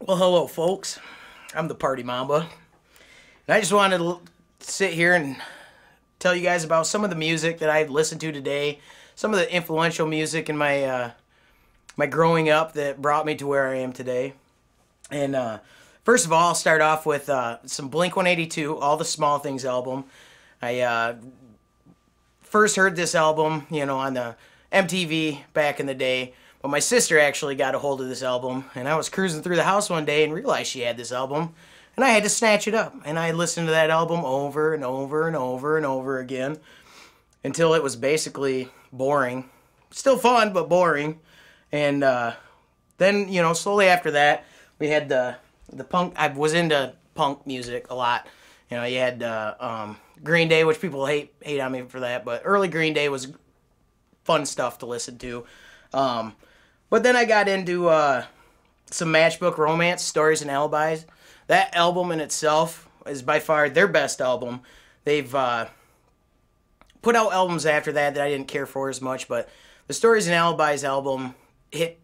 Well, hello, folks. I'm the Party Mamba, and I just wanted to sit here and tell you guys about some of the music that I've listened to today, some of the influential music in my growing up that brought me to where I am today. And first of all, I'll start off with some Blink-182, All the Small Things album. I first heard this album, on the MTV back in the day. But my sister actually got a hold of this album, and I was cruising through the house one day and realized she had this album, and I had to snatch it up. And I listened to that album over and over and over and over again until it was basically boring. Still fun, but boring. And then, slowly after that, we had the punk. I was into punk music a lot. You had Green Day, which people hate on me for that, but early Green Day was fun stuff to listen to. But then I got into some Matchbook Romance, Stories and Alibis. That album in itself is by far their best album. They've put out albums after that I didn't care for as much, but the Stories and Alibis album hit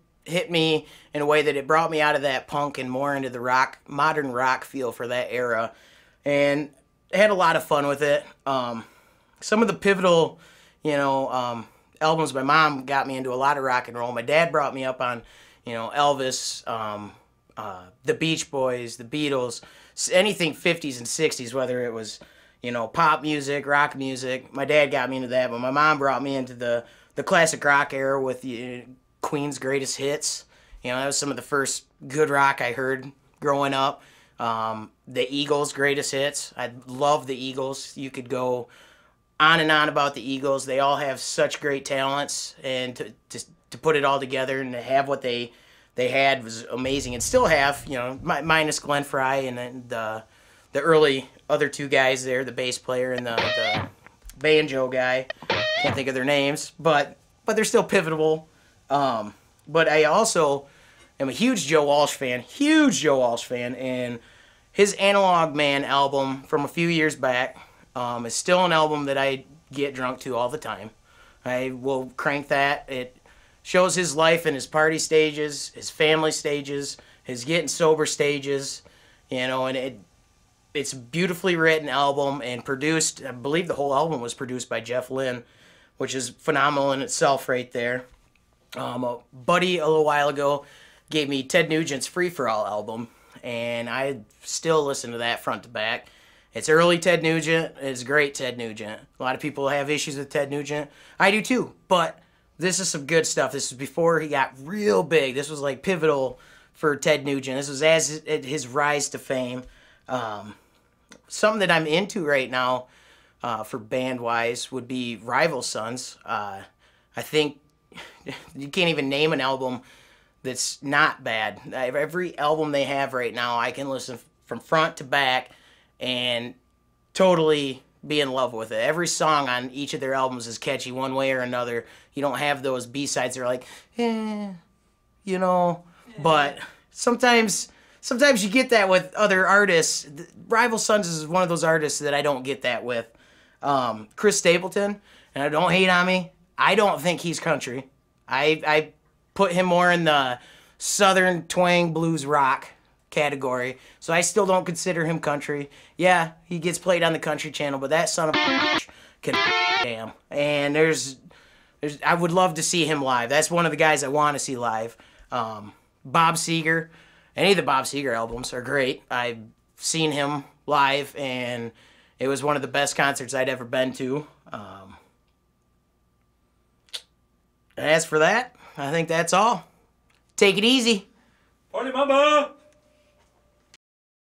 me in a way that it brought me out of that punk and more into the modern rock feel for that era. And I had a lot of fun with it. Some of the pivotal, albums. My mom got me into a lot of rock and roll. My dad brought me up on, Elvis, the Beach Boys, the Beatles, anything 50s and 60s, whether it was, pop music, rock music. My dad got me into that, but my mom brought me into the classic rock era with Queen's greatest hits. That was some of the first good rock I heard growing up. The Eagles' greatest hits. I love the Eagles. You could go on and on about the Eagles. They all have such great talents, and to put it all together and to have what they had was amazing, and still have, minus Glenn Fry and the early other two guys there, the bass player and the banjo guy. Can't think of their names, but they're still pivotal. But I also am a huge Joe Walsh fan, and his Analog Man album from a few years back is still an album that I get drunk to all the time. I will crank that. It shows his life and his party stages, his family stages, his getting sober stages, and it's a beautifully written album and produced. I believe the whole album was produced by Jeff Lynne, which is phenomenal in itself right there. A buddy a little while ago gave me Ted Nugent's Free For All album, and I still listen to that front to back. It's early Ted Nugent. It's great Ted Nugent. A lot of people have issues with Ted Nugent. I do too, but this is some good stuff. This was before he got real big. This was like pivotal for Ted Nugent. This was as his rise to fame. Something that I'm into right now for band-wise would be Rival Sons. I think you can't even name an album that's not bad. Every album they have right now, I can listen from front to back and totally be in love with it. Every song on each of their albums is catchy one way or another. You don't have those B-sides that are like, But sometimes you get that with other artists. Rival Sons is one of those artists that I don't get that with. Chris Stapleton, and I don't hate on me, I don't think he's country. I put him more in the Southern twang blues rock category, so I still don't consider him country. Yeah, he gets played on the Country Channel, but that son of a bitch can damn. And I would love to see him live. That's one of the guys I want to see live. Bob Seger, any of the Bob Seger albums are great. I've seen him live, and it was one of the best concerts I'd ever been to. As for that, I think that's all. Take it easy. Party Mamba!